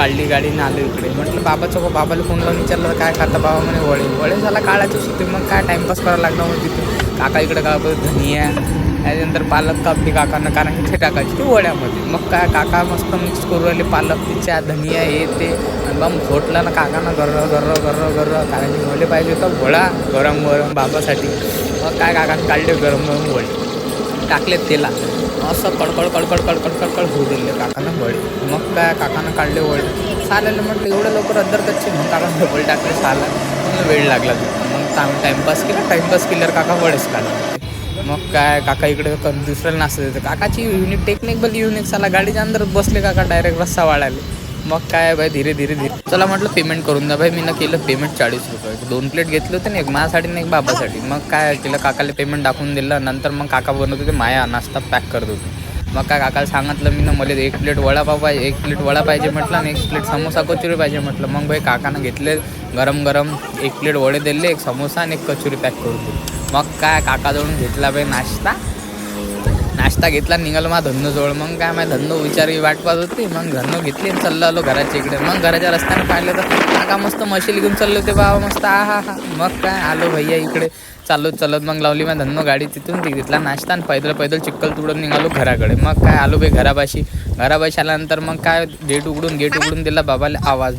काढली गाडीने आलो इकडे. म्हटलं बाबाला फोन लावून विचारलं काय खाता बाबा म्हणे वळे झाला काढायचंच होते. मग काय टाईमपास करावं लागणार मग तिथे. काका इकडे का धनिया त्याच्यानंतर पालक कापली काकांना, कारण इथे टाकायची ती वड्यामध्ये. मग काय काका मस्त मिक्स करू राहिले पालक तिच्या धनिया हे ते. मग घोटलं ना काकांना गर्र कारण की वडे पाहिजे होतं वडा गरम बाबासाठी. मग काय काकाने काढले गरम वडे टाकलेत तेला असं कडकड होऊ दिले काकानं वडे. मग काय काकानं काढले वडे चालेल. म्हटलं एवढं लवकर अद्दर कच्चे. मग काकानं वडे टाकले चालेल. वेळ लागला तिथं. मग टाईमपास केल्यावर काका वडेच काढले. मग काय काका इकडे दुसऱ्याला नाश्ता देते. काकाची टेक्निकल युनिक साला गाडीच्या अंदर बसले काका डायरेक्ट रस्सा वाढायला. मग काय भाई धीरे चला म्हटलं पेमेंट करून द्या भाई. मी ना केलं पेमेंट 40 रुपये. 2 प्लेट घेतले होते ना, एक माझ्यासाठी ना एक बाबासाठी. मग काय केलं काकाला पेमेंट दाखवून दिलं. नंतर मग काका बनवत होते माया नाश्ता पॅक करत होते. मग काय काकाला सांगितलं मी ना मला 1 प्लेट वडापाव पाहिजे, 1 प्लेट वडा पाहिजे म्हटलं आणि 1 प्लेट समोसा कचोरी पाहिजे म्हटलं. मग भाई काकानं घेतले गरम 1 प्लेट वडे दिले, 1 समोसा आणि 1 कचोरी पॅक करून दिली. मग काय काकाजवळून घेतला भाई नाश्ता घेतला. निघालो माझ्या धन्नोजवळ. मग काय माझ्या धन्नो विचारी वाट पाहत होती. मग धन्नो घेतली आणि चाललो आलो घराच्या इकडे. मग घराच्या रस्त्याने पाहिलं तर काका मस्त मशील घेऊन चालले होते बाबा मस्त हा. मग काय आलो भैया इकडे चालत मग लावली माझ्या धन्नो गाडी. तिथून घेतला नाश्ता आणि पैदल चिक्कल तुडून निघालो घराकडे. मग काय आलो भाई घरापाशी आल्यानंतर मग काय गेट उघडून दिला बाबाला आवाज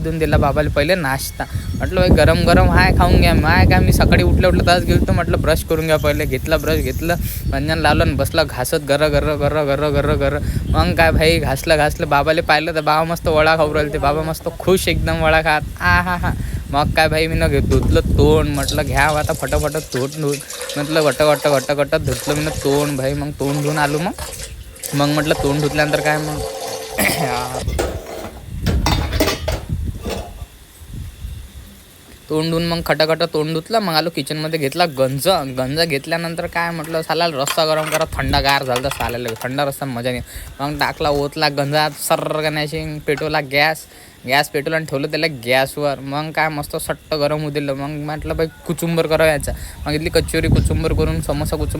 देऊन दिला बाबाला पहिले नाश्ता. म्हटलं भाई गरम हाय खाऊन घ्या. काय मी सकाळी उठल्या तास गेलो तर म्हटलं ब्रश करून घ्या पहिले. ब्रश घेतलं मंजन लावलं आणि बसलं घासत गर्र. मग काय भाई घासलं बाबाला पाहिलं तर बाबा मस्त वडा खाऊ राहिले ते. बाबा मस्त खुश एकदम वडा खात हा. मग काय भाई मी न धुतलं तोंड. म्हटलं घ्या आता फटाफट तोंड धुवून. म्हटलं गट्ट धुतलं मी तोंड भाई. मग तोंड धुवून आलो. मग म्हटलं तोंड धुतल्यानंतर काय मग तोंड धुवून मग खटाखट तोंड धुतलं. मग आलो किचनमध्ये घेतला गंज घेतल्यानंतर काय म्हटलं साला रस्सा गरम करा. थंडगार झालं तर साला थंडा रस्सा मजा नाही. मग टाकला ओतला गंजात सर्र गण्याशी पेटवला गॅस पेटवला आणि ठेवलं त्याला गॅसवर. मग काय मस्त सट्ट गरम होऊ दिलं. मग म्हटलं बाई कुचुंबर करावं याचा. मग इथली कचोरी कुचुंबर करून समोसा